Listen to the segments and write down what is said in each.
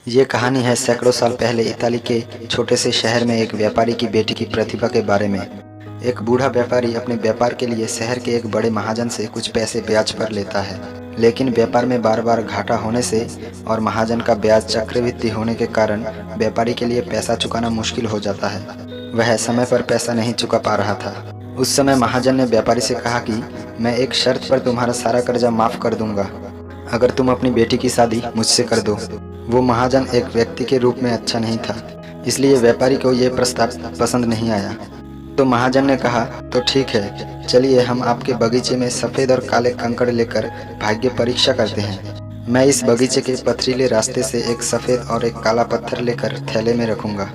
ये कहानी है सैकड़ों साल पहले इताली के छोटे से शहर में एक व्यापारी की बेटी की प्रतिभा के बारे में। एक बूढ़ा व्यापारी अपने व्यापार के लिए शहर के एक बड़े महाजन से कुछ पैसे ब्याज पर लेता है, लेकिन व्यापार में बार बार घाटा होने से और महाजन का ब्याज चक्रवृद्धि होने के कारण व्यापारी के लिए पैसा चुकाना मुश्किल हो जाता है। वह समय पर पैसा नहीं चुका पा रहा था। उस समय महाजन ने व्यापारी से कहा कि मैं एक शर्त पर तुम्हारा सारा कर्जा माफ कर दूंगा, अगर तुम अपनी बेटी की शादी मुझसे कर दो। वो महाजन एक व्यक्ति के रूप में अच्छा नहीं था, इसलिए व्यापारी को यह प्रस्ताव पसंद नहीं आया। तो महाजन ने कहा, तो ठीक है, चलिए हम आपके बगीचे में सफ़ेद और काले कंकड़ लेकर भाग्य परीक्षा करते हैं। मैं इस बगीचे के पथरीले रास्ते से एक सफ़ेद और एक काला पत्थर लेकर थैले में रखूंगा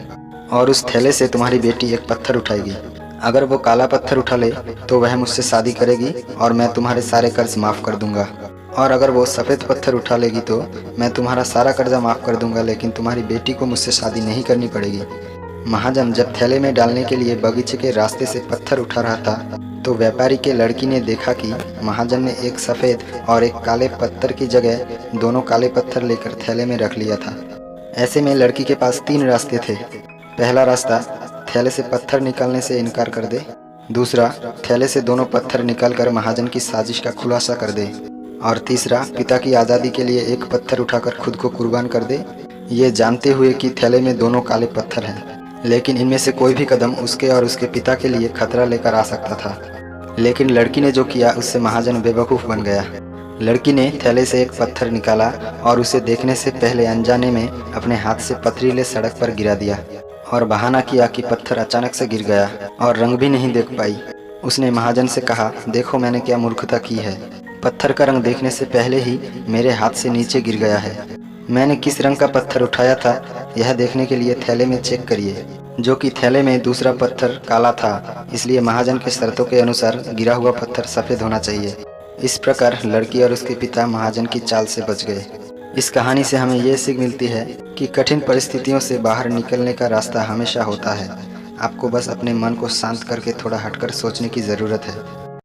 और उस थैले से तुम्हारी बेटी एक पत्थर उठाएगी। अगर वो काला पत्थर उठा ले तो वह मुझसे शादी करेगी और मैं तुम्हारे सारे कर्ज माफ़ कर दूंगा, और अगर वो सफ़ेद पत्थर उठा लेगी तो मैं तुम्हारा सारा कर्जा माफ़ कर दूंगा, लेकिन तुम्हारी बेटी को मुझसे शादी नहीं करनी पड़ेगी। महाजन जब थैले में डालने के लिए बगीचे के रास्ते से पत्थर उठा रहा था तो व्यापारी के लड़की ने देखा कि महाजन ने एक सफ़ेद और एक काले पत्थर की जगह दोनों काले पत्थर लेकर थैले में रख लिया था। ऐसे में लड़की के पास 3 रास्ते थे। पहला रास्ता, थैले से पत्थर निकालने से इनकार कर दे। दूसरा, थैले से दोनों पत्थर निकालकर महाजन की साजिश का खुलासा कर दे। और तीसरा, पिता की आज़ादी के लिए एक पत्थर उठाकर खुद को कुर्बान कर दे, ये जानते हुए कि थैले में दोनों काले पत्थर हैं, लेकिन इनमें से कोई भी कदम उसके और उसके पिता के लिए खतरा लेकर आ सकता था। लेकिन लड़की ने जो किया उससे महाजन बेवकूफ़ बन गया। लड़की ने थैले से एक पत्थर निकाला और उसे देखने से पहले अनजाने में अपने हाथ से पथरीले सड़क पर गिरा दिया और बहाना किया कि पत्थर अचानक से गिर गया और रंग भी नहीं देख पाई। उसने महाजन से कहा, देखो मैंने क्या मूर्खता की है, पत्थर का रंग देखने से पहले ही मेरे हाथ से नीचे गिर गया है। मैंने किस रंग का पत्थर उठाया था यह देखने के लिए थैले में चेक करिए, जो कि थैले में दूसरा पत्थर काला था, इसलिए महाजन के शर्तों के अनुसार गिरा हुआ पत्थर सफ़ेद होना चाहिए। इस प्रकार लड़की और उसके पिता महाजन की चाल से बच गए। इस कहानी से हमें ये सीख मिलती है कि कठिन परिस्थितियों से बाहर निकलने का रास्ता हमेशा होता है। आपको बस अपने मन को शांत करके थोड़ा हटकर सोचने की ज़रूरत है।